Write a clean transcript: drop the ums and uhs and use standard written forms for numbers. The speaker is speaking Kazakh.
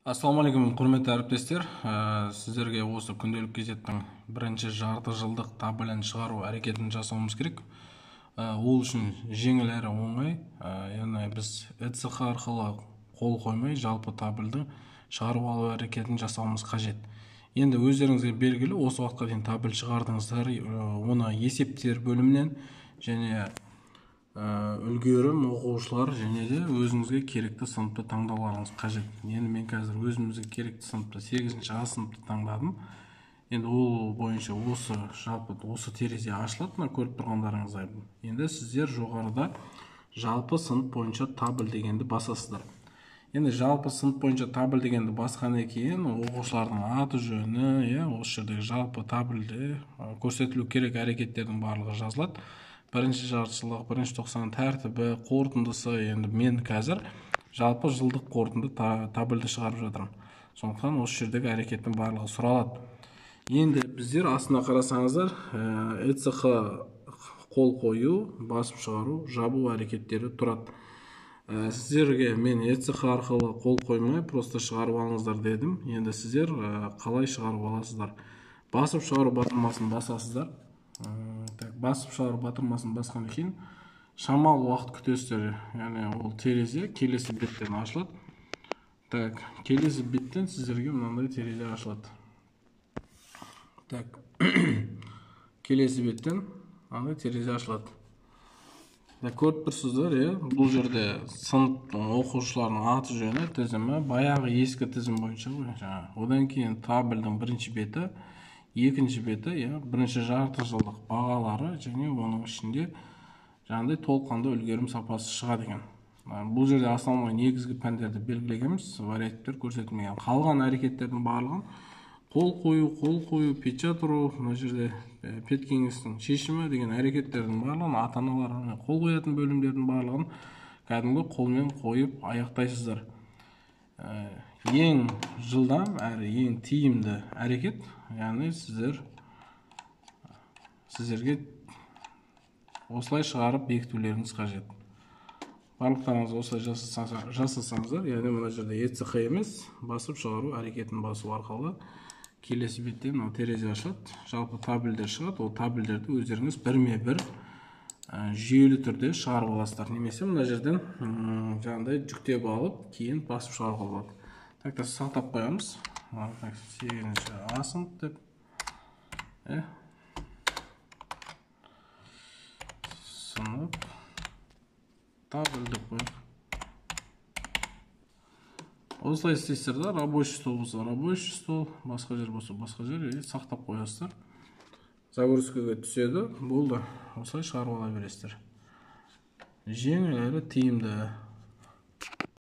Ассалаумағалейкум, құрметті әріптестер. Сіздерге осы күнделік газеттің бірінші жарты жылдық таблін шығару әрекетін жасауымыз керек. Ол үшін жеңіл әрі оңай. Яғни біз ЭЦХ арқылы қол қоймай, жалпы табльді шығару алу әрекетін жасауымыз қажет. Енді өздеріңізге белгілі, осы уақытқа дейін табль шығардыңыздар, оны есептер бөлімінен және үлгерім оқушылар және де өзіңізге керекті сыныпты таңдауларыңыз қажет. Енді мен қазір өзімізге керекті сыныпты 8-ші А сыныпты таңдадым. Енді ол бойынша осы терезе ашылады, мына көріп тұрғандарыңыздай. Енді сіздер жоғарыда жалпы сынып бойынша табль дегенді басасыздар. Енді жалпы сынып бойынша табль дегенді басқаннан кейін оқушылардың аты жөні, осы жердегі жалпы табльде көрсетілу керек әрекеттердің барлығы жазылады. Бірінші жартыжылдық, бірінші тоқсан тәртібі, қорытындысы. Енді мен қазір жалпы жылдық қорытынды табльді шығарып жатырмын. Сондықтан осы жердегі әрекеттің барлығы сұралады. Енді біздер астына қарасаңыздар, ЭЦХ қол қою, басып шығару, жабу әрекеттері тұрады. Сіздерге мен ЭЦХ арқылы қол қоймай, просто шығарып алыңыздар дедім. Енді сіздер қалай шығарып аласыздар? Басып шығару батырмасын басасыздар. Басып шығару батырмасын басқан кейін шамалы уақыт күтесіздер. Яғни ол терезе келесі беттен ашылады. Келесі беттен сіздерге мынандай терезе ашылады. Келесі беттен мынандай терезе ашылады. Көріп тұрсыздар, бұл жерде сыныптың оқушыларының аты жөні тізімі баяғы ескі тізім бойынша. Одан кейін табльдің бірінші беті, екінші беті, бірінші жарты жылдық бағалары және оның ішінде жаңағыдай толыққанды үлгерім сапасы шығады екен. Бұл жерде основной негізгі пәндерді белгілегенбіз, варианттар көрсетілмеген. Қалған әрекеттердің барлығын қол қою, печат ұру, мына жерде петкеңестің шешімі деген әрекеттердің барлығын, ата-аналар қол қоятын бөлімдердің барлығын кәдімгі қолмен қойып аяқтайсыздар. Ең жылдам әрі ең тиімді әрекет, яғни сіздерге осылай шығарып бекітулеріңіз қажет. Барлықтарыңыз осылай жасасаңыздар, яғни мына жерде ЭЦХ емес, басып шығару әрекетін басу арқылы келесі беттен терезе ашылады, жалпы табльдер шығады. Ол табльдерді өздеріңіз бірме-бір жүйелі түрде шығарып аласыздар. Немесе мына жерден жаңағыдай жүктеп алып, кейін басып шығаруға болады. Сақтап қоямыз. 8-ші А сынып деп. Сынып табль деп қояйық. Осылай істейсіздер да, рабочий стол болса рабочий стол, басқа жер болса басқа жер, сақтап қоясыздар. Загрузкаға түседі, болды. Осылай шығарып ала бересіздер. Жеңіл әрі тиімді.